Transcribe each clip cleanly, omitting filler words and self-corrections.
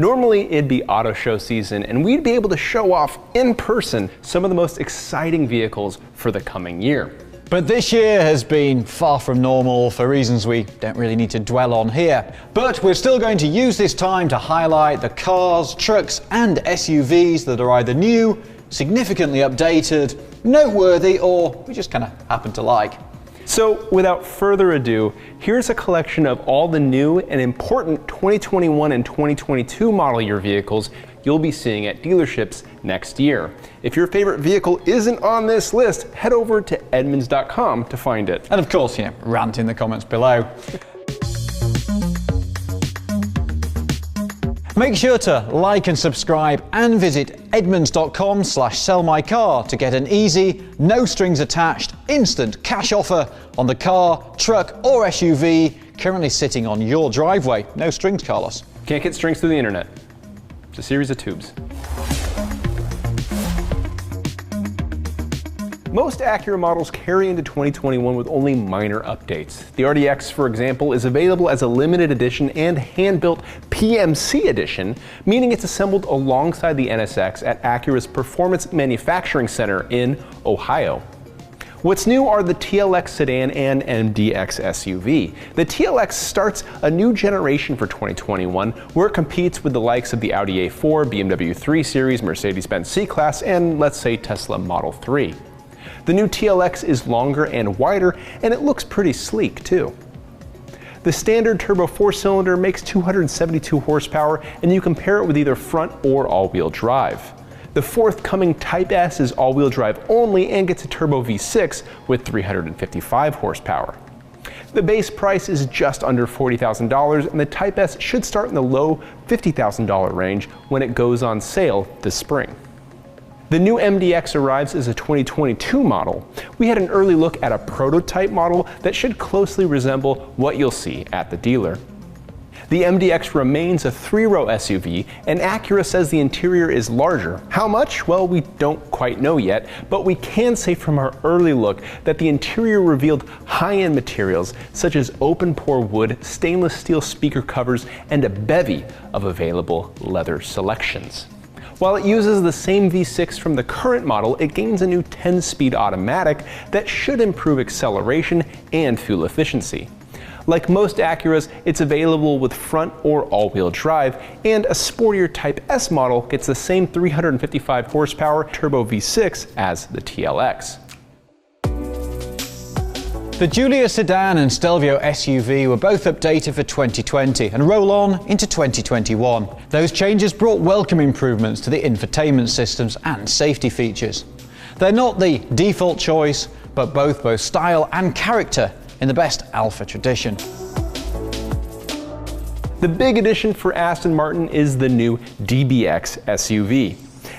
Normally it'd be auto show season and we'd be able to show off in person some of the most exciting vehicles for the coming year. But this year has been far from normal for reasons we don't really need to dwell on here. But we're still going to use this time to highlight the cars, trucks and SUVs that are either new, significantly updated, noteworthy, or we just kind of happen to like. So without further ado, here's a collection of all the new and important 2021 and 2022 model year vehicles you'll be seeing at dealerships next year. If your favorite vehicle isn't on this list, head over to Edmunds.com to find it. And of course, rant in the comments below. Make sure to like and subscribe and visit edmunds.com/sellmycar to get an easy, no strings attached, instant cash offer on the car, truck or SUV currently sitting on your driveway. No strings, Carlos. Can't get strings through the internet. It's a series of tubes. Most Acura models carry into 2021 with only minor updates. The RDX, for example, is available as a limited edition and hand-built PMC edition, meaning it's assembled alongside the NSX at Acura's Performance Manufacturing Center in Ohio. What's new are the TLX sedan and MDX SUV. The TLX starts a new generation for 2021 where it competes with the likes of the Audi A4, BMW 3 Series, Mercedes-Benz C-Class, and let's say Tesla Model 3. The new TLX is longer and wider, and it looks pretty sleek too. The standard turbo 4-cylinder makes 272 horsepower, and you can pair it with either front or all-wheel drive. The forthcoming Type S is all-wheel drive only and gets a turbo V6 with 355 horsepower. The base price is just under $40,000, and the Type S should start in the low $50,000 range when it goes on sale this spring. The new MDX arrives as a 2022 model. We had an early look at a prototype model that should closely resemble what you'll see at the dealer. The MDX remains a 3-row SUV, and Acura says the interior is larger. How much? Well, we don't quite know yet, but we can say from our early look that the interior revealed high-end materials such as open-pore wood, stainless steel speaker covers, and a bevy of available leather selections. While it uses the same V6 from the current model, it gains a new 10-speed automatic that should improve acceleration and fuel efficiency. Like most Acuras, it's available with front or all-wheel drive, and a sportier Type S model gets the same 355 horsepower turbo V6 as the TLX. The Giulia sedan and Stelvio SUV were both updated for 2020 and roll on into 2021. Those changes brought welcome improvements to the infotainment systems and safety features. They're not the default choice, but both style and character in the best Alfa tradition. The big addition for Aston Martin is the new DBX SUV.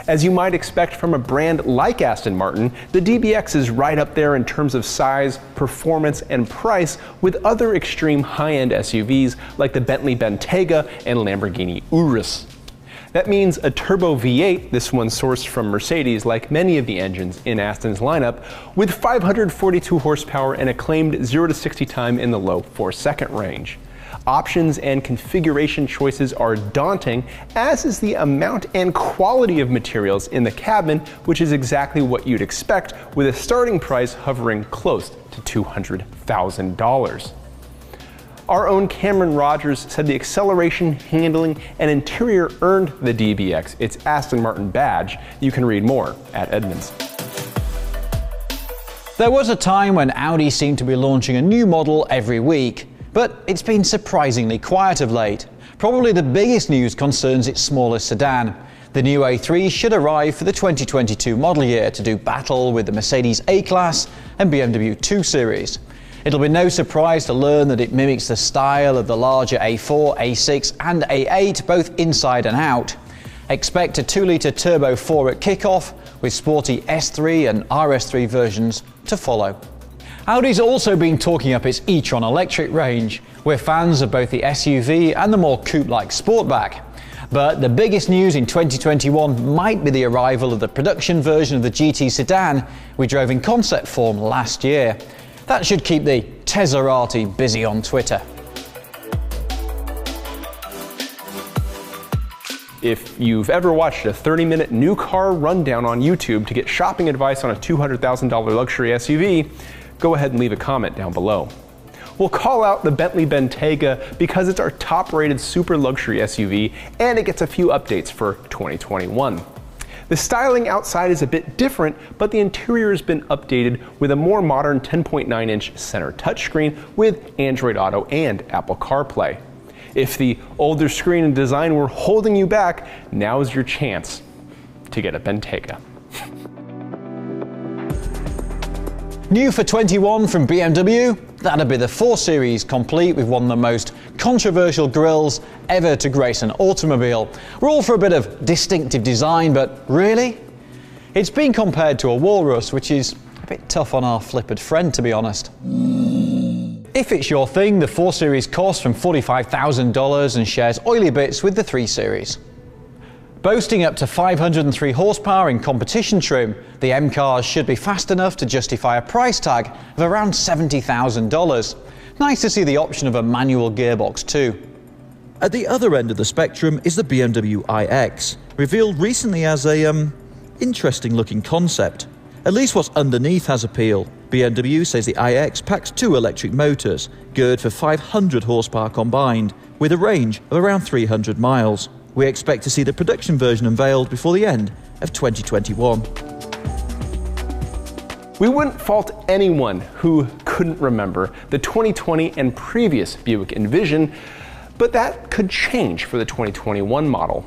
As you might expect from a brand like Aston Martin, the DBX is right up there in terms of size, performance, and price with other extreme high-end SUVs like the Bentley Bentayga and Lamborghini Urus. That means a turbo V8, this one sourced from Mercedes like many of the engines in Aston's lineup, with 542 horsepower and a claimed 0-60 time in the low 4-second range. Options and configuration choices are daunting, as is the amount and quality of materials in the cabin, which is exactly what you'd expect with a starting price hovering close to $200,000. Our own Cameron Rogers said the acceleration, handling, and interior earned the DBX its Aston Martin badge. You can read more at Edmunds. There was a time when Audi seemed to be launching a new model every week, but it's been surprisingly quiet of late. Probably the biggest news concerns its smallest sedan. The new A3 should arrive for the 2022 model year to do battle with the Mercedes A-Class and BMW 2 Series. It'll be no surprise to learn that it mimics the style of the larger A4, A6 and A8 both inside and out. Expect a 2-litre turbo 4 at kickoff, with sporty S3 and RS3 versions to follow. Audi's also been talking up its e-tron electric range. We're fans of both the SUV and the more coupe-like Sportback. But the biggest news in 2021 might be the arrival of the production version of the GT sedan we drove in concept form last year. That should keep the Teslarati busy on Twitter. If you've ever watched a 30-minute new car rundown on YouTube to get shopping advice on a $200,000 luxury SUV, go ahead and leave a comment down below. We'll call out the Bentley Bentayga because it's our top-rated super luxury SUV and it gets a few updates for 2021. The styling outside is a bit different, but the interior has been updated with a more modern 10.9-inch center touchscreen with Android Auto and Apple CarPlay. If the older screen and design were holding you back, now is your chance to get a Bentayga. New for 21 from BMW, that'd be the 4 Series, complete with one of the most controversial grilles ever to grace an automobile. We're all for a bit of distinctive design, but really? It's been compared to a walrus, which is a bit tough on our flippered friend, to be honest. If it's your thing, the 4 Series costs from $45,000 and shares oily bits with the 3 Series. Boasting up to 503 horsepower in competition trim, the M cars should be fast enough to justify a price tag of around $70,000. Nice to see the option of a manual gearbox too. At the other end of the spectrum is the BMW iX, revealed recently as a interesting looking concept. At least what's underneath has appeal. BMW says the iX packs 2 electric motors, geared for 500 horsepower combined, with a range of around 300 miles. We expect to see the production version unveiled before the end of 2021. We wouldn't fault anyone who couldn't remember the 2020 and previous Buick Envision, but that could change for the 2021 model.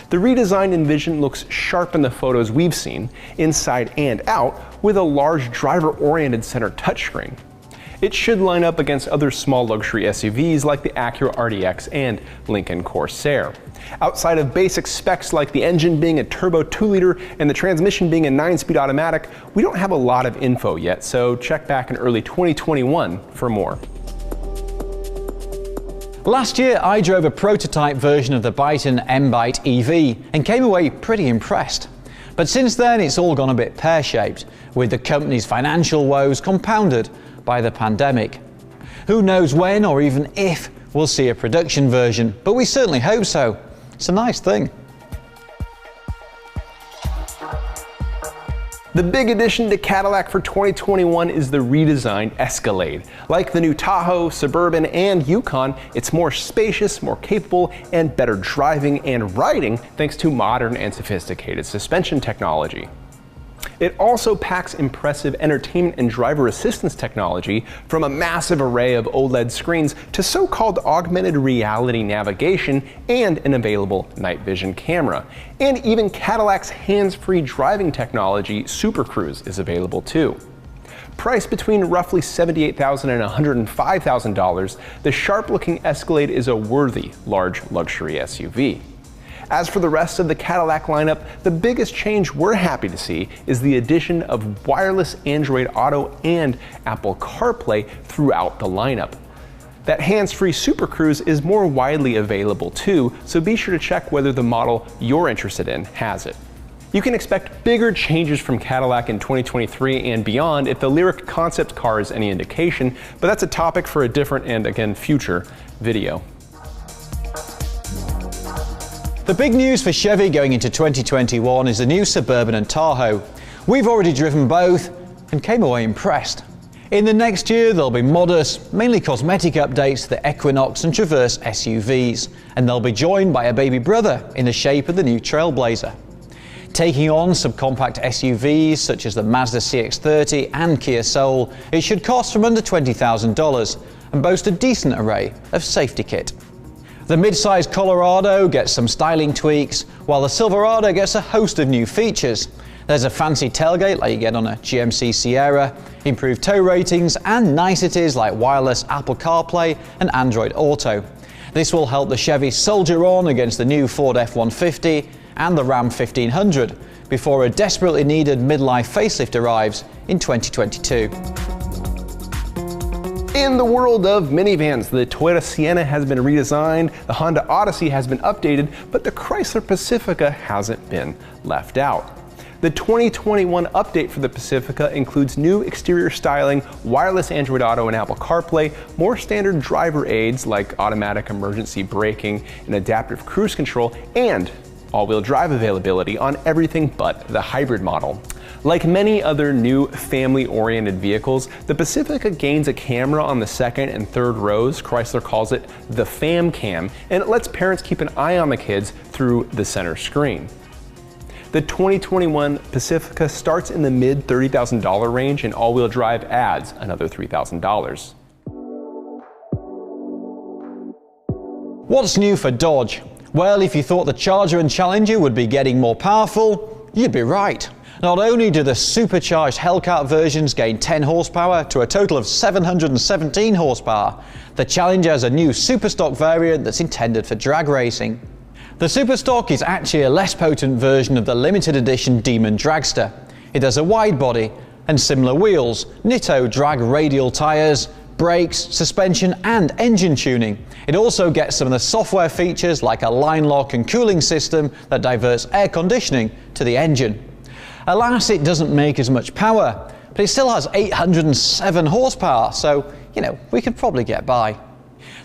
The redesigned Envision looks sharp in the photos we've seen, inside and out, with a large driver-oriented center touchscreen. It should line up against other small luxury SUVs like the Acura RDX and Lincoln Corsair. Outside of basic specs like the engine being a turbo 2-liter and the transmission being a 9-speed automatic, we don't have a lot of info yet, so check back in early 2021 for more. Last year, I drove a prototype version of the Byton M-Byte EV and came away pretty impressed. But since then, it's all gone a bit pear-shaped, with the company's financial woes compounded by the pandemic. Who knows when or even if we'll see a production version, but we certainly hope so. It's a nice thing. The big addition to Cadillac for 2021 is the redesigned Escalade. Like the new Tahoe, Suburban, and Yukon, it's more spacious, more capable, and better driving and riding thanks to modern and sophisticated suspension technology. It also packs impressive entertainment and driver assistance technology, from a massive array of OLED screens to so-called augmented reality navigation and an available night vision camera. And even Cadillac's hands-free driving technology, Super Cruise, is available too. Priced between roughly $78,000 and $105,000, the sharp-looking Escalade is a worthy large luxury SUV. As for the rest of the Cadillac lineup, the biggest change we're happy to see is the addition of wireless Android Auto and Apple CarPlay throughout the lineup. That hands-free Super Cruise is more widely available too, so be sure to check whether the model you're interested in has it. You can expect bigger changes from Cadillac in 2023 and beyond if the Lyriq concept car is any indication, but that's a topic for a different and, again, future video. The big news for Chevy going into 2021 is the new Suburban and Tahoe. We've already driven both and came away impressed. In the next year, there'll be modest, mainly cosmetic updates to the Equinox and Traverse SUVs, and they'll be joined by a baby brother in the shape of the new Trailblazer. Taking on subcompact SUVs such as the Mazda CX-30 and Kia Soul, it should cost from under $20,000 and boast a decent array of safety kit. The mid-size Colorado gets some styling tweaks, while the Silverado gets a host of new features. There's a fancy tailgate like you get on a GMC Sierra, improved tow ratings, and niceties like wireless Apple CarPlay and Android Auto. This will help the Chevy soldier on against the new Ford F-150 and the Ram 1500 before a desperately needed midlife facelift arrives in 2022. In the world of minivans, the Toyota Sienna has been redesigned, the Honda Odyssey has been updated, but the Chrysler Pacifica hasn't been left out. The 2021 update for the Pacifica includes new exterior styling, wireless Android Auto and Apple CarPlay, more standard driver aids like automatic emergency braking and adaptive cruise control, and all-wheel drive availability on everything but the hybrid model. Like many other new family-oriented vehicles, the Pacifica gains a camera on the second and third rows. Chrysler calls it the Fam Cam, and it lets parents keep an eye on the kids through the center screen. The 2021 Pacifica starts in the mid $30,000 range, and all-wheel drive adds another $3,000. What's new for Dodge? Well, if you thought the Charger and Challenger would be getting more powerful, you'd be right. Not only do the supercharged Hellcat versions gain 10 horsepower to a total of 717 horsepower, the Challenger has a new Superstock variant that's intended for drag racing. The Superstock is actually a less potent version of the limited edition Demon Dragster. It has a wide body and similar wheels, Nitto drag radial tyres, brakes, suspension and engine tuning. It also gets some of the software features like a line lock and cooling system that diverts air conditioning to the engine. Alas, it doesn't make as much power, but it still has 807 horsepower, so, we could probably get by.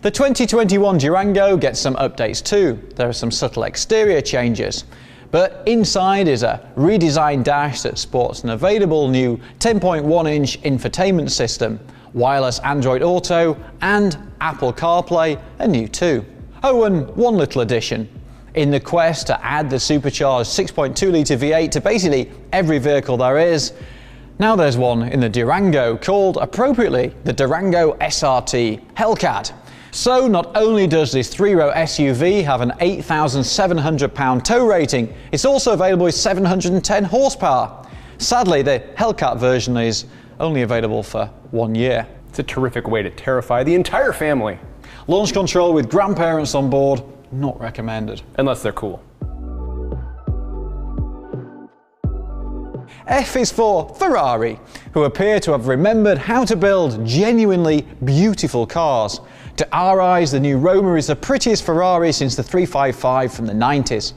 The 2021 Durango gets some updates too. There are some subtle exterior changes. But inside is a redesigned dash that sports an available new 10.1-inch infotainment system, wireless Android Auto, and Apple CarPlay are new too. Oh, and one little addition. In the quest to add the supercharged 6.2-litre V8 to basically every vehicle there is, now there's one in the Durango called, appropriately, the Durango SRT Hellcat. So not only does this 3-row SUV have an 8,700 pound tow rating, it's also available with 710 horsepower. Sadly, the Hellcat version is only available for 1 year. It's a terrific way to terrify the entire family. Launch control with grandparents on board, not recommended. Unless they're cool. F is for Ferrari, who appear to have remembered how to build genuinely beautiful cars. To our eyes, the new Roma is the prettiest Ferrari since the 355 from the 90s.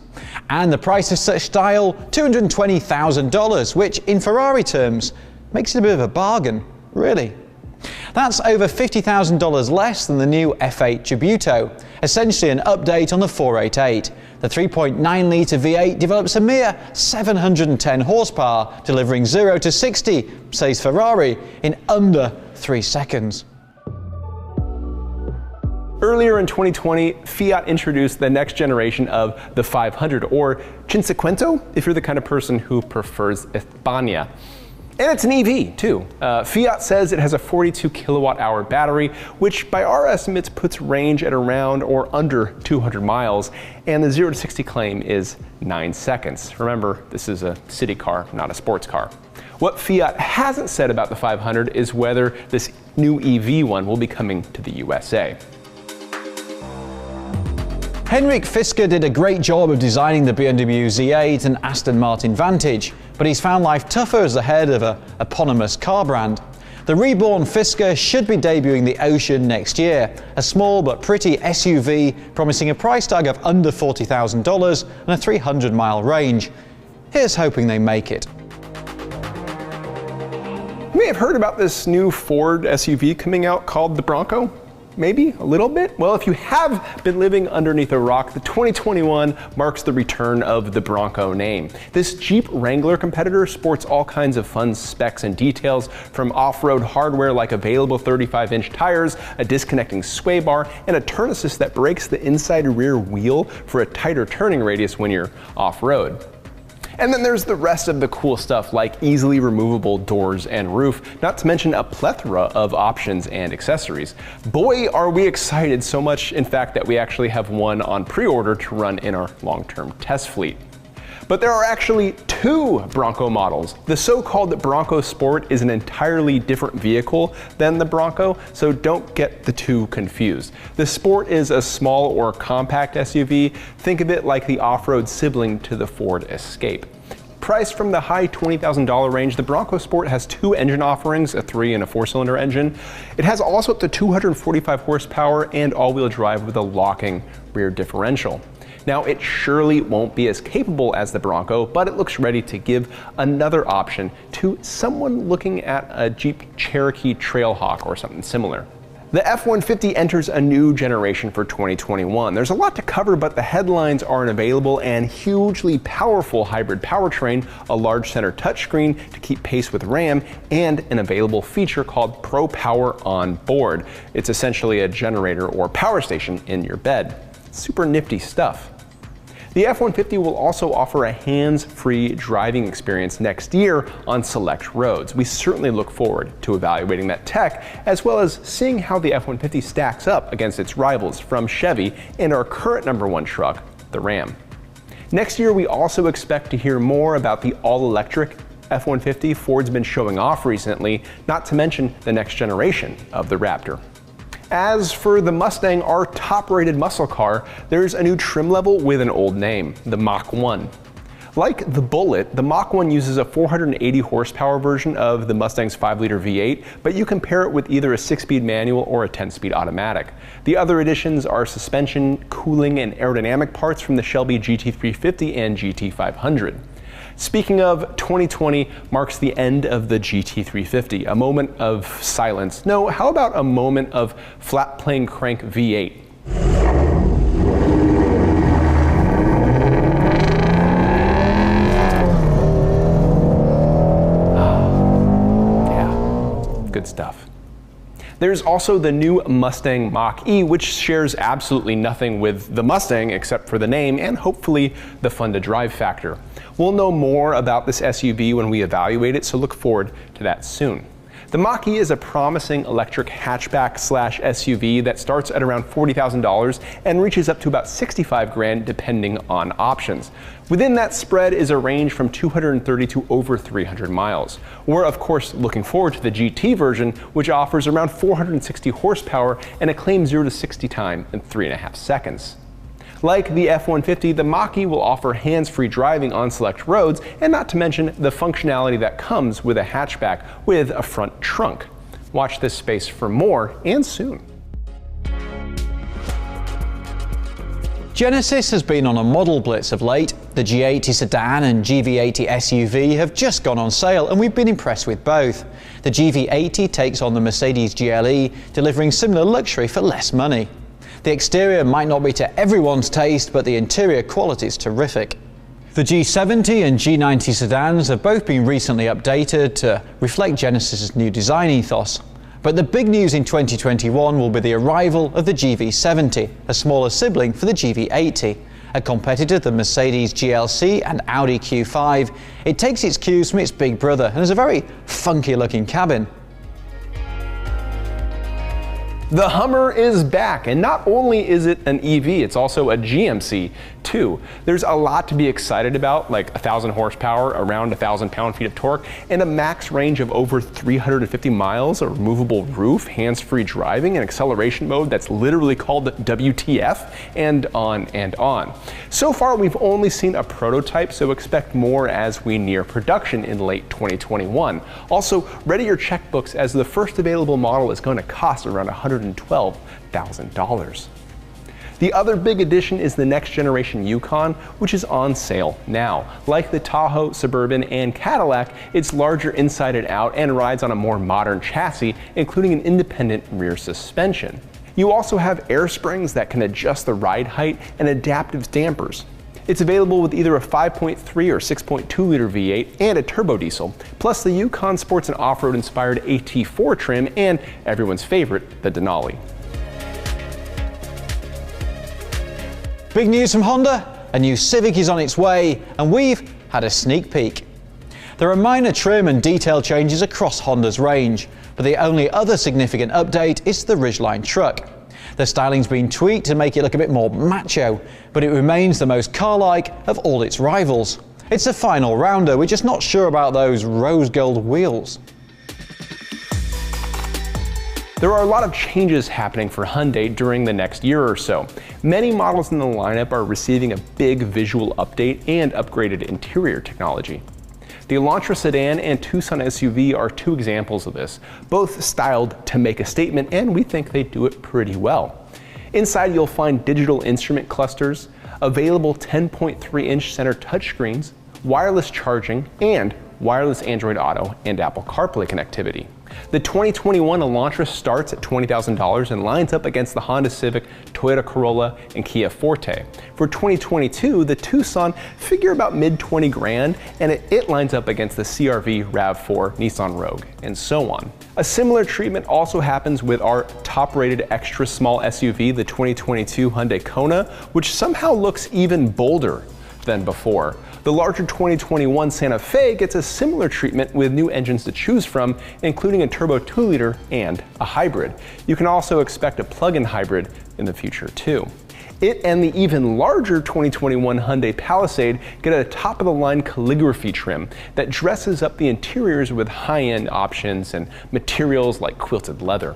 And the price of such style, $220,000, which in Ferrari terms makes it a bit of a bargain, really. That's over $50,000 less than the new F8 Tributo, essentially an update on the 488. The 3.9-litre V8 develops a mere 710 horsepower, delivering 0 to 60, says Ferrari, in under 3 seconds. Earlier in 2020, Fiat introduced the next generation of the 500, or Cinquecento, if you're the kind of person who prefers España. And it's an EV, too. Fiat says it has a 42 kilowatt-hour battery, which by our estimates puts range at around or under 200 miles, and the 0 to 60 claim is 9 seconds. Remember, this is a city car, not a sports car. What Fiat hasn't said about the 500 is whether this new EV one will be coming to the USA. Henrik Fisker did a great job of designing the BMW Z8 and Aston Martin Vantage, but he's found life tougher as the head of an eponymous car brand. The reborn Fisker should be debuting the Ocean next year, a small but pretty SUV promising a price tag of under $40,000 and a 300-mile range. Here's hoping they make it. You may have heard about this new Ford SUV coming out called the Bronco. Maybe a little bit? Well, if you have been living underneath a rock, the 2021 marks the return of the Bronco name. This Jeep Wrangler competitor sports all kinds of fun specs and details, from off-road hardware like available 35-inch tires, a disconnecting sway bar, and a turn assist that brakes the inside rear wheel for a tighter turning radius when you're off-road. And then there's the rest of the cool stuff like easily removable doors and roof, not to mention a plethora of options and accessories. Boy, are we excited so much, in fact, that we actually have one on pre-order to run in our long-term test fleet. But there are actually 2 Bronco models. The so-called Bronco Sport is an entirely different vehicle than the Bronco, so don't get the 2 confused. The Sport is a small or compact SUV. Think of it like the off-road sibling to the Ford Escape. Priced from the high $20,000 range, the Bronco Sport has 2 engine offerings, a 3 and a 4-cylinder engine. It has also up to 245 horsepower and all-wheel drive with a locking rear differential. Now, it surely won't be as capable as the Bronco, but it looks ready to give another option to someone looking at a Jeep Cherokee Trailhawk or something similar. The F-150 enters a new generation for 2021. There's a lot to cover, but the headlines are an available and hugely powerful hybrid powertrain, a large center touchscreen to keep pace with RAM, and an available feature called Pro Power on Board. It's essentially a generator or power station in your bed. Super nifty stuff. The F-150 will also offer a hands-free driving experience next year on select roads. We certainly look forward to evaluating that tech, as well as seeing how the F-150 stacks up against its rivals from Chevy and our current #1 truck, the Ram. Next year, we also expect to hear more about the all-electric F-150 Ford's been showing off recently, not to mention the next generation of the Raptor. As for the Mustang, our top-rated muscle car, there's a new trim level with an old name, the Mach 1. Like the Bullet, the Mach 1 uses a 480 horsepower version of the Mustang's 5-liter V8, but you can pair it with either a 6-speed manual or a 10-speed automatic. The other additions are suspension, cooling, and aerodynamic parts from the Shelby GT350 and GT500. Speaking of, 2020 marks the end of the GT350, a moment of silence. No, how about a moment of flat plane crank V8? Yeah, good stuff. There's also the new Mustang Mach-E, which shares absolutely nothing with the Mustang except for the name and hopefully the fun-to-drive factor. We'll know more about this SUV when we evaluate it, so look forward to that soon. The Mach-E is a promising electric hatchback/SUV that starts at around $40,000 and reaches up to about $65,000 depending on options. Within that spread is a range from 230 to over 300 miles. We're of course looking forward to the GT version, which offers around 460 horsepower and a claimed 0 to 60 time in 3.5 seconds. Like the F-150, the Mach-E will offer hands-free driving on select roads, and not to mention the functionality that comes with a hatchback with a front trunk. Watch this space for more, and soon. Genesis has been on a model blitz of late. The G80 sedan and GV80 SUV have just gone on sale, and we've been impressed with both. The GV80 takes on the Mercedes GLE, delivering similar luxury for less money. The exterior might not be to everyone's taste, but the interior quality is terrific. The G70 and G90 sedans have both been recently updated to reflect Genesis's new design ethos. But the big news in 2021 will be the arrival of the GV70, a smaller sibling for the GV80. A competitor to the Mercedes GLC and Audi Q5, it takes its cues from its big brother and has a very funky looking cabin. The Hummer is back, and not only is it an EV, it's also a GMC too. There's a lot to be excited about, like 1,000 horsepower, around 1,000 pound-feet of torque, and a max range of over 350 miles, a removable roof, hands-free driving, and acceleration mode that's literally called WTF, and on and on. So far, we've only seen a prototype, so expect more as we near production in late 2021. Also, ready your checkbooks as the first available model is going to cost around $112,000. The other big addition is the next generation Yukon, which is on sale now. Like the Tahoe, Suburban, and Cadillac, it's larger inside and out and rides on a more modern chassis, including an independent rear suspension. You also have air springs that can adjust the ride height and adaptive dampers. It's available with either a 5.3 or 6.2 liter V8 and a turbo diesel. Plus, the Yukon sports an off-road inspired AT4 trim and everyone's favorite, the Denali. Big news from Honda, a new Civic is on its way, and we've had a sneak peek. There are minor trim and detail changes across Honda's range, but the only other significant update is the Ridgeline truck. The styling's been tweaked to make it look a bit more macho, but it remains the most car-like of all its rivals. It's a final rounder, we're just not sure about those rose gold wheels. There are a lot of changes happening for Hyundai during the next year or so. Many models in the lineup are receiving a big visual update and upgraded interior technology. The Elantra sedan and Tucson SUV are two examples of this, both styled to make a statement, and we think they do it pretty well. Inside you'll find digital instrument clusters, available 10.3-inch center touchscreens, wireless charging, and wireless Android Auto and Apple CarPlay connectivity. The 2021 Elantra starts at $20,000 and lines up against the Honda Civic, Toyota Corolla, and Kia Forte. For 2022, the Tucson figure about mid-20 grand, and it lines up against the CR-V, RAV4, Nissan Rogue, and so on. A similar treatment also happens with our top-rated extra small SUV, the 2022 Hyundai Kona, which somehow looks even bolder than before. The larger 2021 Santa Fe gets a similar treatment with new engines to choose from, including a turbo 2-liter and a hybrid. You can also expect a plug-in hybrid in the future too. It and the even larger 2021 Hyundai Palisade get a top-of-the-line calligraphy trim that dresses up the interiors with high-end options and materials like quilted leather.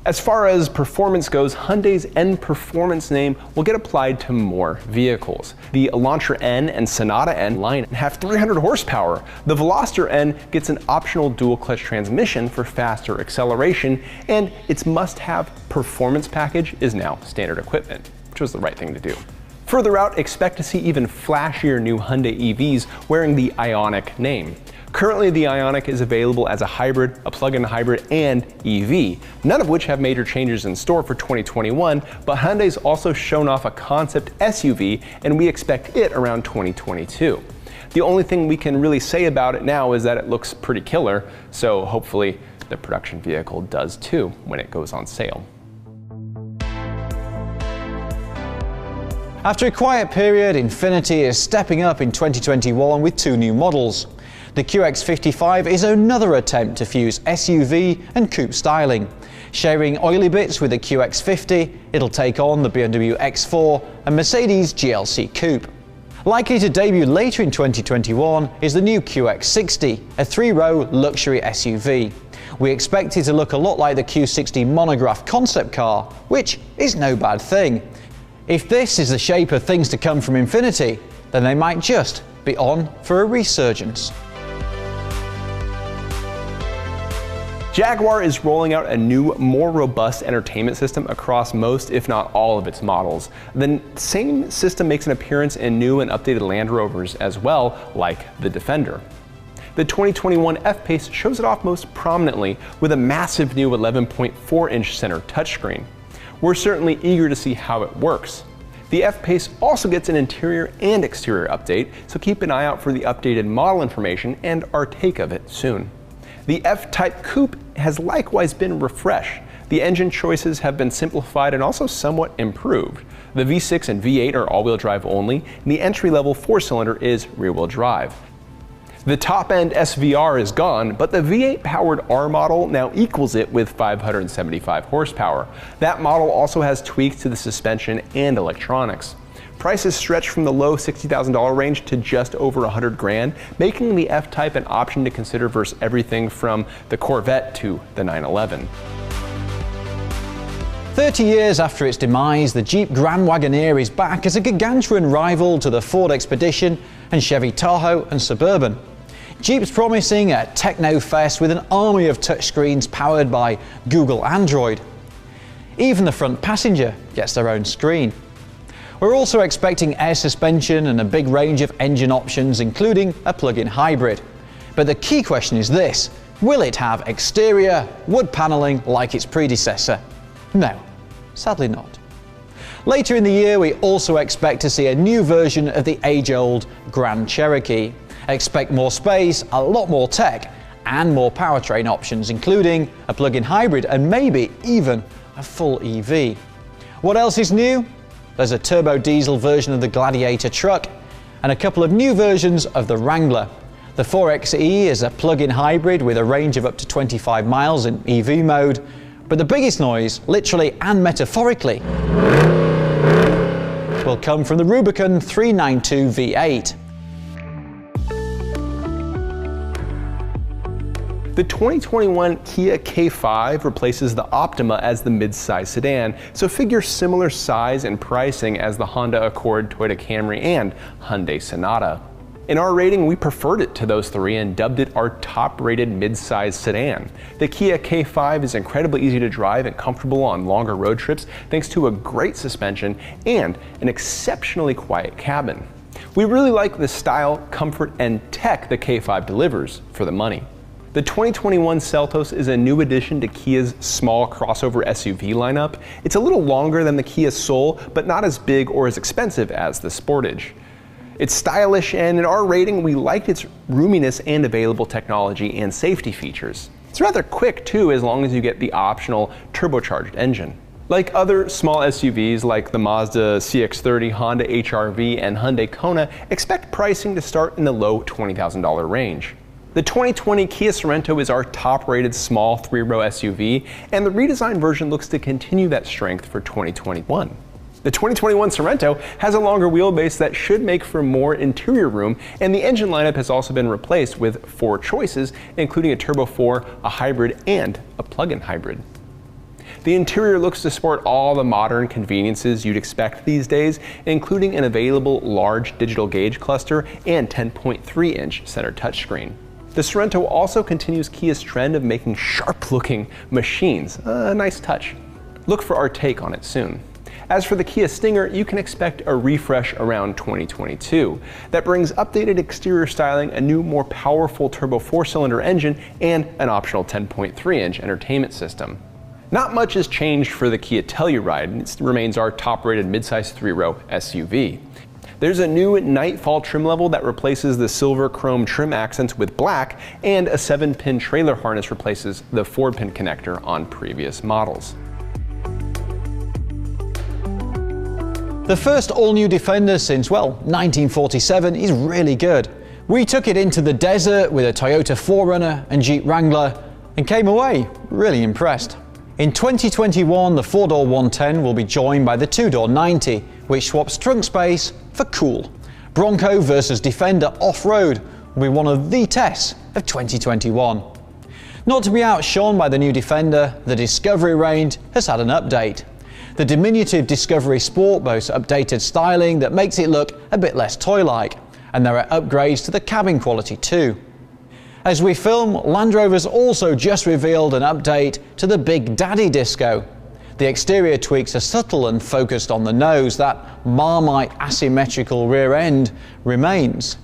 As far as performance goes, Hyundai's N Performance name will get applied to more vehicles. The Elantra N and Sonata N line have 300 horsepower. The Veloster N gets an optional dual-clutch transmission for faster acceleration, and its must-have performance package is now standard equipment, which was the right thing to do. Further out, expect to see even flashier new Hyundai EVs wearing the Ioniq name. Currently, the Ioniq is available as a hybrid, a plug-in hybrid, and EV, none of which have major changes in store for 2021, but Hyundai's also shown off a concept SUV, and we expect it around 2022. The only thing we can really say about it now is that it looks pretty killer, so hopefully the production vehicle does too when it goes on sale. After a quiet period, Infiniti is stepping up in 2021 with two new models. The QX55 is another attempt to fuse SUV and coupe styling. Sharing oily bits with the QX50, it'll take on the BMW X4 and Mercedes GLC Coupe. Likely to debut later in 2021 is the new QX60, a 3-row luxury SUV. We expect it to look a lot like the Q60 monograph concept car, which is no bad thing. If this is the shape of things to come from Infiniti, then they might just be on for a resurgence. Jaguar is rolling out a new, more robust entertainment system across most, if not all, of its models. The same system makes an appearance in new and updated Land Rovers as well, like the Defender. The 2021 F-Pace shows it off most prominently with a massive new 11.4-inch center touchscreen. We're certainly eager to see how it works. The F-Pace also gets an interior and exterior update, so keep an eye out for the updated model information and our take of it soon. The F-Type Coupe has likewise been refreshed. The engine choices have been simplified and also somewhat improved. The V6 and V8 are all-wheel drive only, and the entry-level 4-cylinder is rear-wheel drive. The top-end SVR is gone, but the V8-powered R model now equals it with 575 horsepower. That model also has tweaks to the suspension and electronics. Prices stretch from the low $60,000 range to just over 100 grand, making the F-Type an option to consider versus everything from the Corvette to the 911. 30 years after its demise, the Jeep Grand Wagoneer is back as a gargantuan rival to the Ford Expedition and Chevy Tahoe and Suburban. Jeep's promising a techno-fest with an army of touchscreens powered by Google Android. Even the front passenger gets their own screen. We're also expecting air suspension and a big range of engine options, including a plug-in hybrid. But the key question is this: will it have exterior wood paneling like its predecessor? No, sadly not. Later in the year, we also expect to see a new version of the age-old Grand Cherokee. Expect more space, a lot more tech, and more powertrain options, including a plug-in hybrid and maybe even a full EV. What else is new? There's a turbo diesel version of the Gladiator truck and a couple of new versions of the Wrangler. The 4xe is a plug-in hybrid with a range of up to 25 miles in EV mode, but the biggest noise, literally and metaphorically, will come from the Rubicon 392 V8. The 2021 Kia K5 replaces the Optima as the mid-size sedan, so figure similar size and pricing as the Honda Accord, Toyota Camry, and Hyundai Sonata. In our rating, we preferred it to those three and dubbed it our top-rated mid-size sedan. The Kia K5 is incredibly easy to drive and comfortable on longer road trips thanks to a great suspension and an exceptionally quiet cabin. We really like the style, comfort, and tech the K5 delivers for the money. The 2021 Seltos is a new addition to Kia's small crossover SUV lineup. It's a little longer than the Kia Soul, but not as big or as expensive as the Sportage. It's stylish, and in our rating, we liked its roominess and available technology and safety features. It's rather quick too, as long as you get the optional turbocharged engine. Like other small SUVs like the Mazda CX-30, Honda HR-V, and Hyundai Kona, expect pricing to start in the low $20,000 range. The 2020 Kia Sorento is our top-rated small three-row SUV, and the redesigned version looks to continue that strength for 2021. The 2021 Sorento has a longer wheelbase that should make for more interior room, and the engine lineup has also been replaced with 4 choices, including a Turbo 4, a hybrid, and a plug-in hybrid. The interior looks to sport all the modern conveniences you'd expect these days, including an available large digital gauge cluster and 10.3-inch center touchscreen. The Sorento also continues Kia's trend of making sharp-looking machines. A nice touch. Look for our take on it soon. As for the Kia Stinger, you can expect a refresh around 2022. That brings updated exterior styling, a new, more powerful turbo 4-cylinder engine, and an optional 10.3-inch entertainment system. Not much has changed for the Kia Telluride. It remains our top-rated midsize 3-row SUV. There's a new Nightfall trim level that replaces the silver chrome trim accents with black, and a 7-pin trailer harness replaces the 4-pin connector on previous models. The first all-new Defender since, well, 1947 is really good. We took it into the desert with a Toyota 4Runner and Jeep Wrangler and came away really impressed. In 2021, the 4-door 110 will be joined by the 2-door 90, which swaps trunk space for cool. Bronco versus Defender off-road will be one of the tests of 2021. Not to be outshone by the new Defender, the Discovery range has had an update. The diminutive Discovery Sport boasts updated styling that makes it look a bit less toy-like, and there are upgrades to the cabin quality too. As we film, Land Rover's also just revealed an update to the Big Daddy Disco. The exterior tweaks are subtle and focused on the nose. That Marmite asymmetrical rear end remains.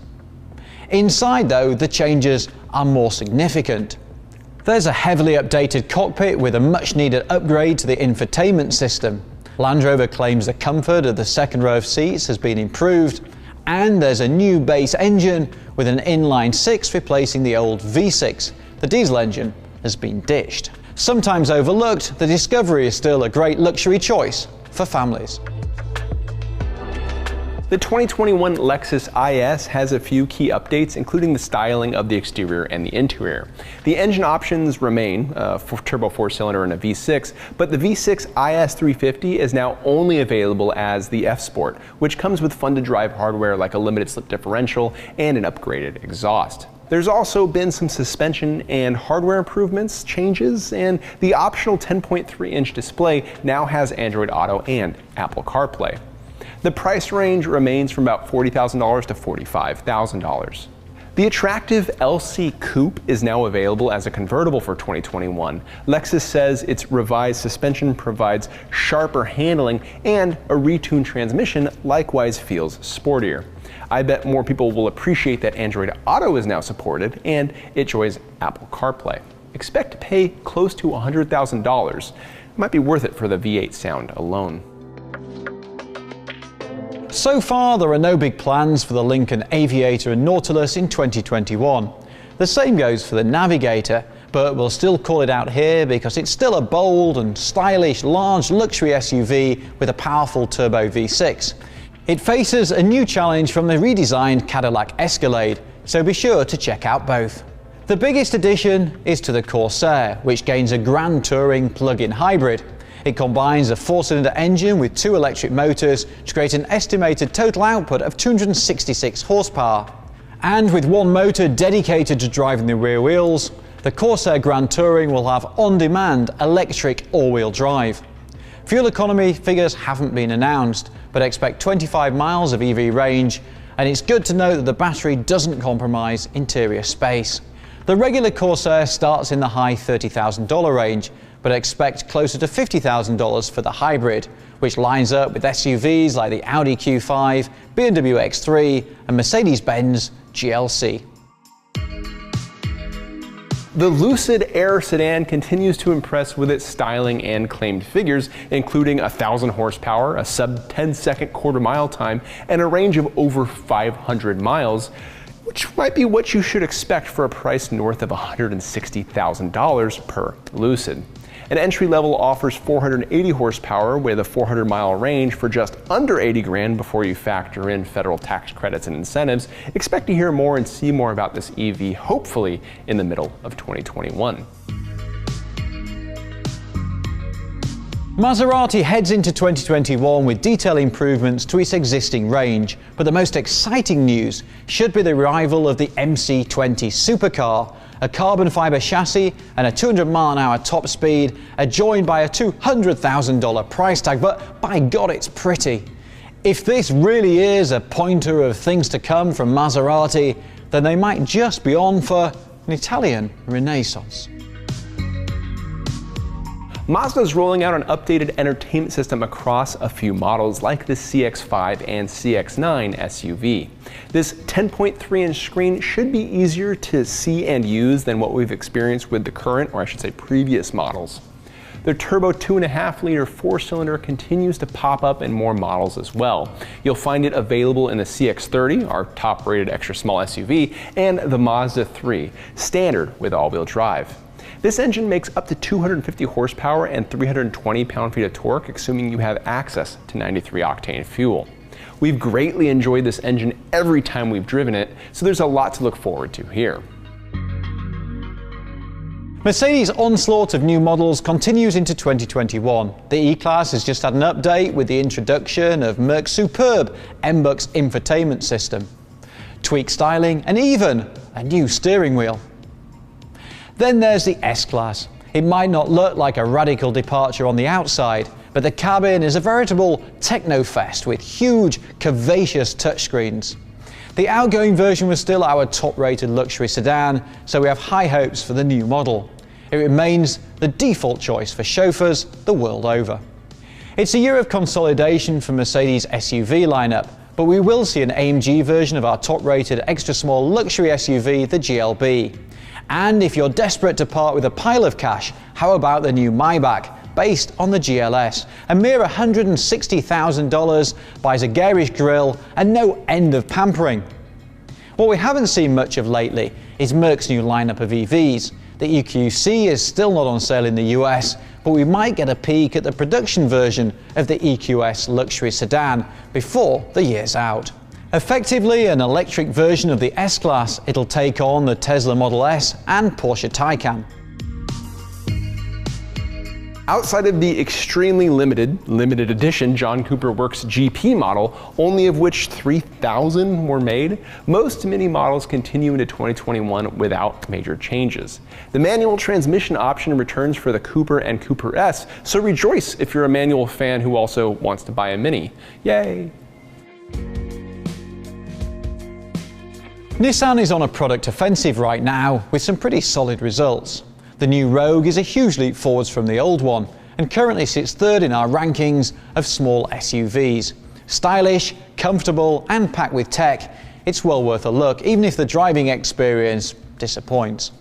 Inside though, the changes are more significant. There's a heavily updated cockpit with a much needed upgrade to the infotainment system. Land Rover claims the comfort of the second row of seats has been improved, and there's a new base engine with an inline 6 replacing the old V6. The diesel engine has been ditched. Sometimes overlooked, the Discovery is still a great luxury choice for families. The 2021 Lexus IS has a few key updates, including the styling of the exterior and the interior. The engine options remain for turbo 4-cylinder and a V6, but the V6 IS 350 is now only available as the F-Sport, which comes with fun-to-drive hardware like a limited slip differential and an upgraded exhaust. There's also been some suspension and hardware improvements, changes, and the optional 10.3-inch display now has Android Auto and Apple CarPlay. The price range remains from about $40,000 to $45,000. The attractive LC Coupe is now available as a convertible for 2021. Lexus says its revised suspension provides sharper handling, and a retuned transmission likewise feels sportier. I bet more people will appreciate that Android Auto is now supported and it joins Apple CarPlay. Expect to pay close to $100,000. It might be worth it for the V8 sound alone. So far, there are no big plans for the Lincoln Aviator and Nautilus in 2021. The same goes for the Navigator, but we'll still call it out here because it's still a bold and stylish large luxury SUV with a powerful turbo V6. It faces a new challenge from the redesigned Cadillac Escalade, so be sure to check out both. The biggest addition is to the Corsair, which gains a Grand Touring plug-in hybrid. It combines a 4-cylinder engine with 2 electric motors to create an estimated total output of 266 horsepower. And with one motor dedicated to driving the rear wheels, the Corsair Grand Touring will have on-demand electric all-wheel drive. Fuel economy figures haven't been announced, but expect 25 miles of EV range and it's good to know that the battery doesn't compromise interior space. The regular Corsair starts in the high $30,000 range, but expect closer to $50,000 for the hybrid, which lines up with SUVs like the Audi Q5, BMW X3 and Mercedes-Benz GLC. The Lucid Air sedan continues to impress with its styling and claimed figures, including 1,000 horsepower, a sub-10-second quarter-mile time, and a range of over 500 miles, which might be what you should expect for a price north of $160,000 per Lucid. An entry level offers 480 horsepower with a 400-mile range for just under 80 grand before you factor in federal tax credits and incentives. Expect to hear more and see more about this EV hopefully in the middle of 2021. Maserati heads into 2021 with detailed improvements to its existing range, but the most exciting news should be the arrival of the MC20 supercar. A carbon fiber chassis and a 200-mile-an-hour top speed are joined by a $200,000 price tag, but by God, it's pretty. If this really is a pointer of things to come from Maserati, then they might just be on for an Italian renaissance. Mazda's rolling out an updated entertainment system across a few models like the CX-5 and CX-9 SUV. This 10.3-inch screen should be easier to see and use than what we've experienced with the current, or I should say previous models. The turbo 2.5-liter four-cylinder continues to pop up in more models as well. You'll find it available in the CX-30, our top-rated extra-small SUV, and the Mazda 3, standard with all-wheel drive. This engine makes up to 250 horsepower and 320 pound-feet of torque, assuming you have access to 93-octane fuel. We've greatly enjoyed this engine every time we've driven it, so there's a lot to look forward to here. Mercedes' onslaught of new models continues into 2021. The E-Class has just had an update with the introduction of Merc's superb MBUX infotainment system, tweaked styling and even a new steering wheel. Then there's the S-Class. It might not look like a radical departure on the outside, but the cabin is a veritable techno-fest with huge, curvaceous touchscreens. The outgoing version was still our top-rated luxury sedan, so we have high hopes for the new model. It remains the default choice for chauffeurs the world over. It's a year of consolidation for Mercedes' SUV lineup, but we will see an AMG version of our top-rated extra-small luxury SUV, the GLB. And if you're desperate to part with a pile of cash, how about the new Maybach, based on the GLS? A mere $160,000 buys a garish grille and no end of pampering. What we haven't seen much of lately is Merc's new lineup of EVs. The EQC is still not on sale in the US, but we might get a peek at the production version of the EQS luxury sedan before the year's out. Effectively an electric version of the S-Class, it'll take on the Tesla Model S and Porsche Taycan. Outside of the extremely limited edition John Cooper Works GP model, only of which 3,000 were made, most Mini models continue into 2021 without major changes. The manual transmission option returns for the Cooper and Cooper S, so rejoice if you're a manual fan who also wants to buy a Mini. Yay! Nissan is on a product offensive right now with some pretty solid results. The new Rogue is a huge leap forwards from the old one and currently sits third in our rankings of small SUVs. Stylish, comfortable and packed with tech, it's well worth a look even if the driving experience disappoints.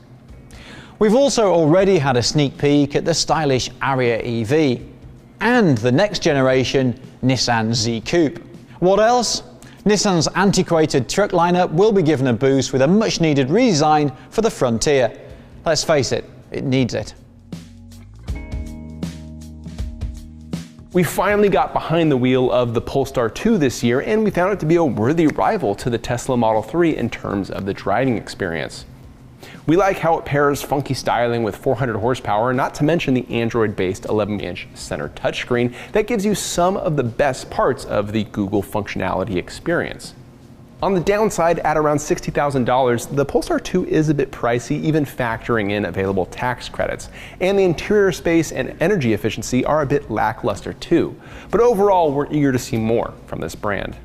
We've also already had a sneak peek at the stylish Ariya EV and the next generation Nissan Z Coupe. What else? Nissan's antiquated truck lineup will be given a boost with a much needed redesign for the Frontier. Let's face it, it needs it. We finally got behind the wheel of the Polestar 2 this year, and we found it to be a worthy rival to the Tesla Model 3 in terms of the driving experience. We like how it pairs funky styling with 400 horsepower, not to mention the Android-based 11-inch center touchscreen that gives you some of the best parts of the Google functionality experience. On the downside, at around $60,000, the Polestar 2 is a bit pricey, even factoring in available tax credits, and the interior space and energy efficiency are a bit lackluster too. But overall, we're eager to see more from this brand.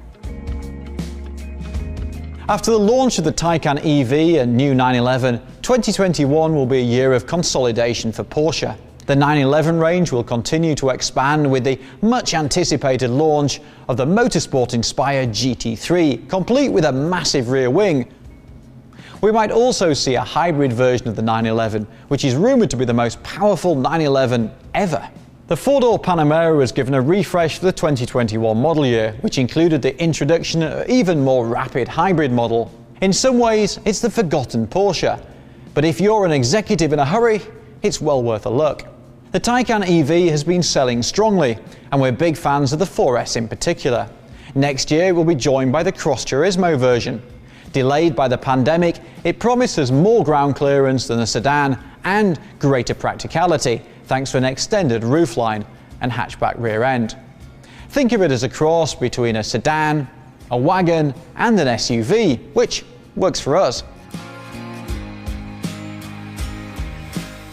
After the launch of the Taycan EV and new 911, 2021 will be a year of consolidation for Porsche. The 911 range will continue to expand with the much-anticipated launch of the motorsport-inspired GT3, complete with a massive rear wing. We might also see a hybrid version of the 911, which is rumoured to be the most powerful 911 ever. The four-door Panamera was given a refresh for the 2021 model year, which included the introduction of an even more rapid hybrid model. In some ways, it's the forgotten Porsche, but if you're an executive in a hurry, it's well worth a look. The Taycan EV has been selling strongly, and we're big fans of the 4S in particular. Next year, we'll be joined by the Cross Turismo version. Delayed by the pandemic, it promises more ground clearance than the sedan and greater practicality, thanks to an extended roofline and hatchback rear end. Think of it as a cross between a sedan, a wagon and an SUV, which works for us.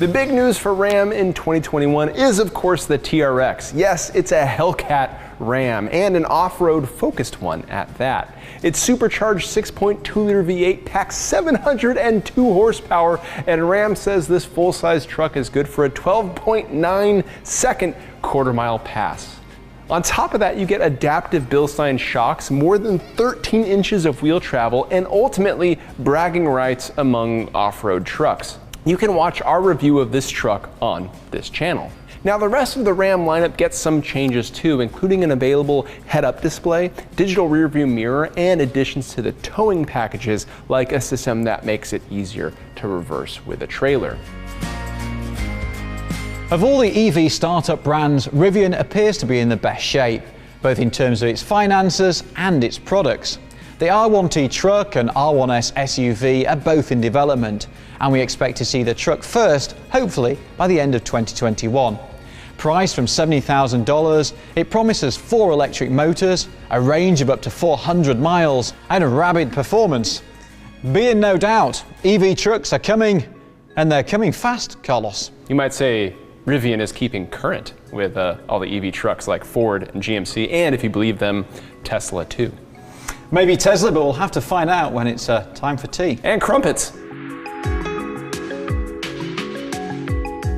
The big news for Ram in 2021 is, of course, the TRX. Yes, it's a Hellcat Ram, and an off-road focused one at that. Its supercharged 6.2-liter V8 packs 702 horsepower, and Ram says this full-size truck is good for a 12.9-second quarter-mile pass. On top of that, you get adaptive Bilstein shocks, more than 13 inches of wheel travel, and ultimately bragging rights among off-road trucks. You can watch our review of this truck on this channel. Now, the rest of the Ram lineup gets some changes too, including an available head-up display, digital rearview mirror, and additions to the towing packages, like a system that makes it easier to reverse with a trailer. Of all the EV startup brands, Rivian appears to be in the best shape, both in terms of its finances and its products. The R1T truck and R1S SUV are both in development, and we expect to see the truck first, hopefully by the end of 2021. Priced from $70,000, it promises 4 electric motors, a range of up to 400 miles, and a rapid performance. Be in no doubt, EV trucks are coming, and they're coming fast, Carlos. You might say Rivian is keeping current with all the EV trucks like Ford and GMC, and if you believe them, Tesla too. Maybe Tesla, but we'll have to find out when it's time for tea. And crumpets.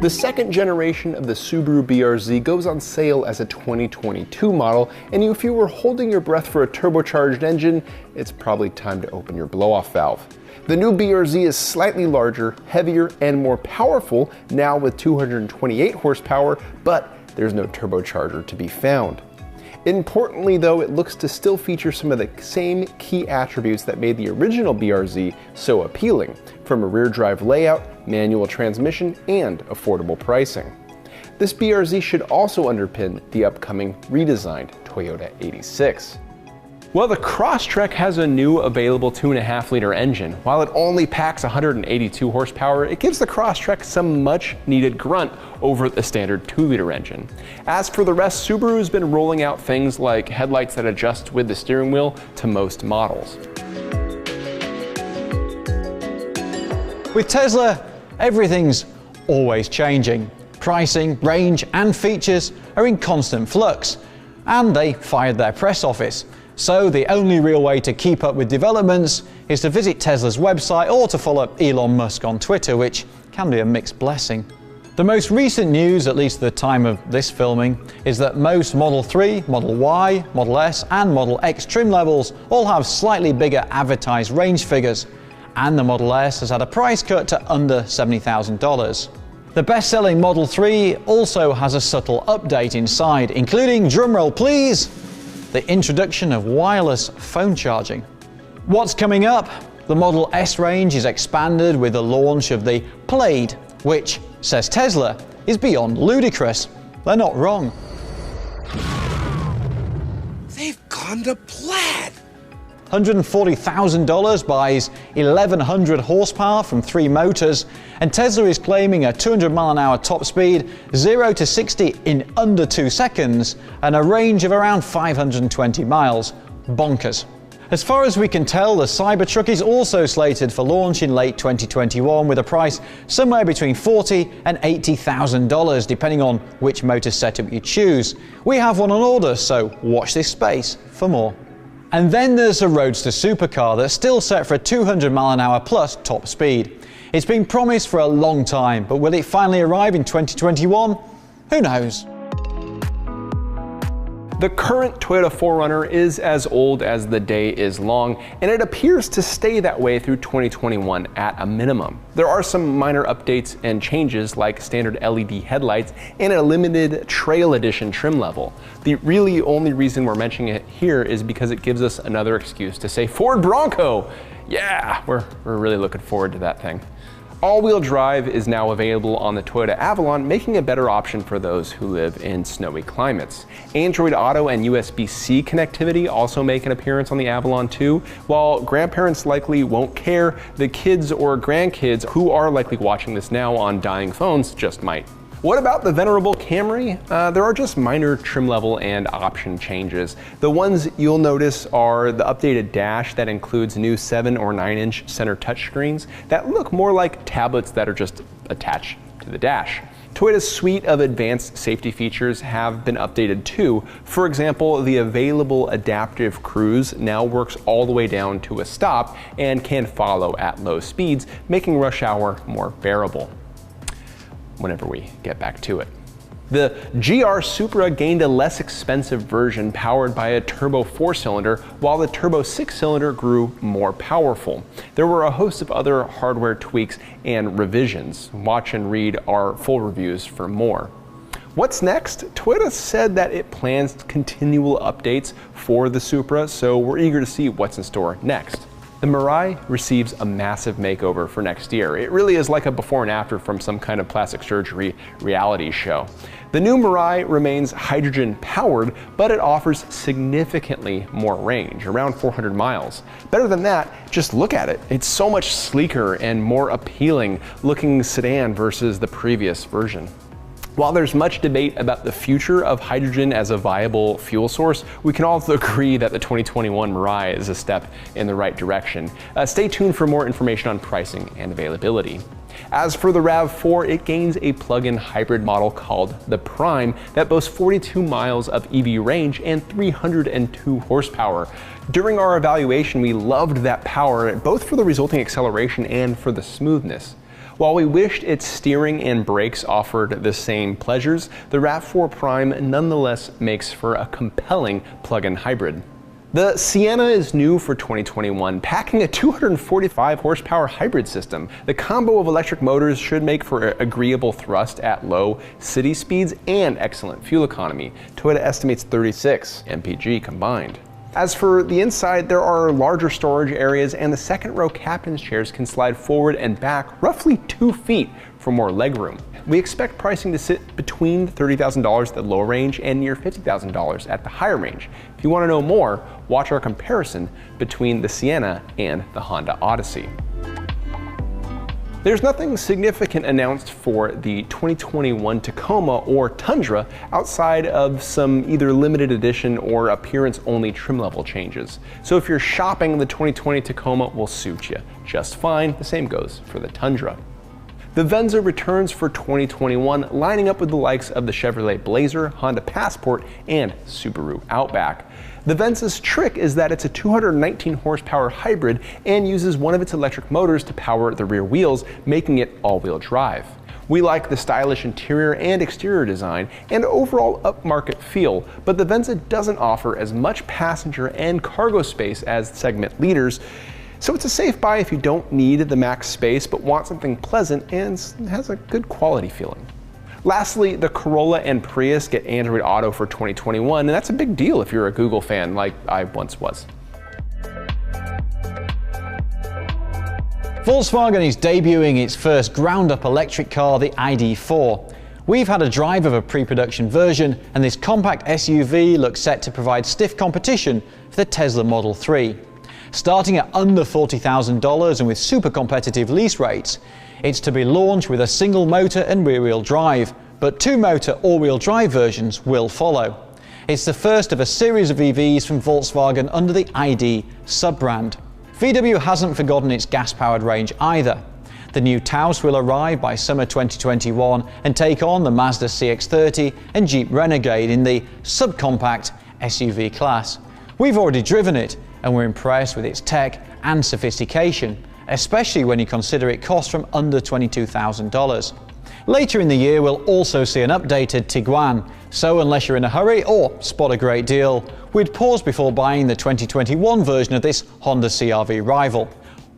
The second generation of the Subaru BRZ goes on sale as a 2022 model, and if you were holding your breath for a turbocharged engine, it's probably time to open your blow-off valve. The new BRZ is slightly larger, heavier, and more powerful, now with 228 horsepower, but there's no turbocharger to be found. Importantly though, it looks to still feature some of the same key attributes that made the original BRZ so appealing, from a rear drive layout, manual transmission, and affordable pricing. This BRZ should also underpin the upcoming redesigned Toyota 86. Well, the Crosstrek has a new available 2.5-liter engine. While it only packs 182 horsepower, it gives the Crosstrek some much-needed grunt over the standard 2-liter engine. As for the rest, Subaru's been rolling out things like headlights that adjust with the steering wheel to most models. With Tesla, everything's always changing. Pricing, range, and features are in constant flux, and they fired their press office. So the only real way to keep up with developments is to visit Tesla's website or to follow Elon Musk on Twitter, which can be a mixed blessing. The most recent news, at least at the time of this filming, is that most Model 3, Model Y, Model S and Model X trim levels all have slightly bigger advertised range figures, and the Model S has had a price cut to under $70,000. The best-selling Model 3 also has a subtle update inside, including, drumroll please, the introduction of wireless phone charging. What's coming up? The Model S range is expanded with the launch of the Plaid, which, says Tesla, is beyond ludicrous. They're not wrong. They've gone to plaid! $140,000 buys 1,100 horsepower from 3 motors, and Tesla is claiming a 200-mile-an-hour top speed, 0 to 60 in under 2 seconds, and a range of around 520 miles. Bonkers. As far as we can tell, the Cybertruck is also slated for launch in late 2021 with a price somewhere between $40,000 and $80,000 depending on which motor setup you choose. We have one on order, so watch this space for more. And then there's the Roadster supercar that's still set for a 200 mph plus top speed. It's been promised for a long time, but will it finally arrive in 2021? Who knows? The current Toyota 4Runner is as old as the day is long, and it appears to stay that way through 2021 at a minimum. There are some minor updates and changes like standard LED headlights and a limited Trail Edition trim level. The really only reason we're mentioning it here is because it gives us another excuse to say Ford Bronco. Yeah, we're really looking forward to that thing. All-wheel drive is now available on the Toyota Avalon, making a better option for those who live in snowy climates. Android Auto and USB-C connectivity also make an appearance on the Avalon too. While grandparents likely won't care, the kids or grandkids who are likely watching this now on dying phones just might. What about the venerable Camry? There are just minor trim level and option changes. The ones you'll notice are the updated dash that includes new 7 or 9-inch center touchscreens that look more like tablets that are just attached to the dash. Toyota's suite of advanced safety features have been updated too. For example, the available adaptive cruise now works all the way down to a stop and can follow at low speeds, making rush hour more bearable whenever we get back to it. The GR Supra gained a less expensive version powered by a turbo 4-cylinder, while the turbo 6-cylinder grew more powerful. There were a host of other hardware tweaks and revisions. Watch and read our full reviews for more. What's next? Toyota said that it plans continual updates for the Supra, so we're eager to see what's in store next. The Mirai receives a massive makeover for next year. It really is like a before and after from some kind of plastic surgery reality show. The new Mirai remains hydrogen powered, but it offers significantly more range, around 400 miles. Better than that, just look at it. It's so much sleeker and more appealing looking sedan versus the previous version. While there's much debate about the future of hydrogen as a viable fuel source, we can also agree that the 2021 Mirai is a step in the right direction. Stay tuned for more information on pricing and availability. As for the RAV4, it gains a plug-in hybrid model called the Prime that boasts 42 miles of EV range and 302 horsepower. During our evaluation, we loved that power, both for the resulting acceleration and for the smoothness. While we wished its steering and brakes offered the same pleasures, the RAV4 Prime nonetheless makes for a compelling plug-in hybrid. The Sienna is new for 2021, packing a 245 horsepower hybrid system. The combo of electric motors should make for agreeable thrust at low city speeds and excellent fuel economy. Toyota estimates 36 mpg combined. As for the inside, there are larger storage areas, and the second row captain's chairs can slide forward and back roughly 2 feet for more legroom. We expect pricing to sit between $30,000 at the lower range and near $50,000 at the higher range. If you want to know more, watch our comparison between the Sienna and the Honda Odyssey. There's nothing significant announced for the 2021 Tacoma or Tundra outside of some either limited edition or appearance-only trim level changes. So if you're shopping, the 2020 Tacoma will suit you just fine. The same goes for the Tundra. The Venza returns for 2021, lining up with the likes of the Chevrolet Blazer, Honda Passport, and Subaru Outback. The Venza's trick is that it's a 219 horsepower hybrid and uses one of its electric motors to power the rear wheels, making it all-wheel drive. We like the stylish interior and exterior design and overall upmarket feel, but the Venza doesn't offer as much passenger and cargo space as segment leaders, so it's a safe buy if you don't need the max space but want something pleasant and has a good quality feeling. Lastly, the Corolla and Prius get Android Auto for 2021, and that's a big deal if you're a Google fan like I once was. Volkswagen is debuting its first ground-up electric car, the ID.4. We've had a drive of a pre-production version, and this compact SUV looks set to provide stiff competition for the Tesla Model 3. Starting at under $40,000 and with super competitive lease rates, it's to be launched with a single motor and rear-wheel drive, but 2-motor all-wheel drive versions will follow. It's the first of a series of EVs from Volkswagen under the ID sub-brand. VW hasn't forgotten its gas-powered range either. The new Taos will arrive by summer 2021 and take on the Mazda CX-30 and Jeep Renegade in the subcompact SUV class. We've already driven it, and we're impressed with its tech and sophistication, especially when you consider it costs from under $22,000. Later in the year, we'll also see an updated Tiguan, so unless you're in a hurry or spot a great deal, we'd pause before buying the 2021 version of this Honda CR-V rival.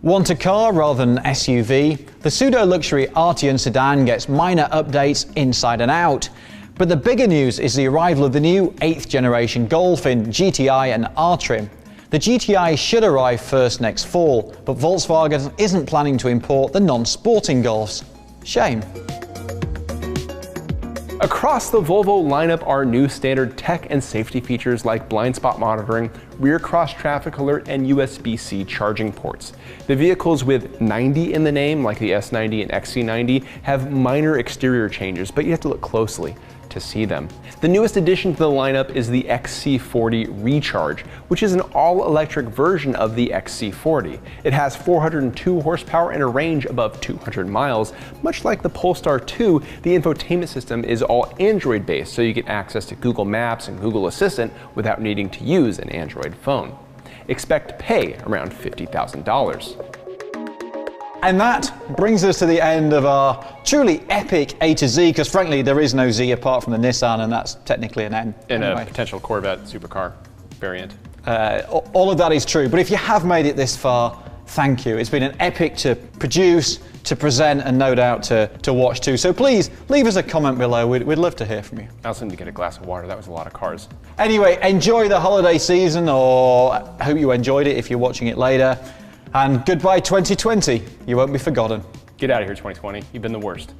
Want a car rather than an SUV? The pseudo-luxury Arteon sedan gets minor updates inside and out. But the bigger news is the arrival of the new 8th generation Golf in GTI and R trim. The GTI should arrive first next fall, but Volkswagen isn't planning to import the non-sporting Golfs. Shame. Across the Volvo lineup are new standard tech and safety features like blind spot monitoring, rear cross traffic alert, and USB-C charging ports. The vehicles with 90 in the name, like the S90 and XC90, have minor exterior changes, but you have to look closely to see them. The newest addition to the lineup is the XC40 Recharge, which is an all-electric version of the XC40. It has 402 horsepower and a range above 200 miles. Much like the Polestar 2, the infotainment system is all Android-based, so you get access to Google Maps and Google Assistant without needing to use an Android phone. Expect to pay around $50,000. And that brings us to the end of our truly epic A to Z, because frankly there is no Z apart from the Nissan, and that's technically an N. In anyway. a potential Corvette supercar variant. All of that is true, but if you have made it this far, thank you. It's been an epic to produce, to present, and no doubt to watch too. So please, leave us a comment below. We'd love to hear from you. I also need to get a glass of water. That was a lot of cars. Anyway, enjoy the holiday season, or I hope you enjoyed it if you're watching it later. And goodbye 2020. You won't be forgotten. Get out of here, 2020. You've been the worst.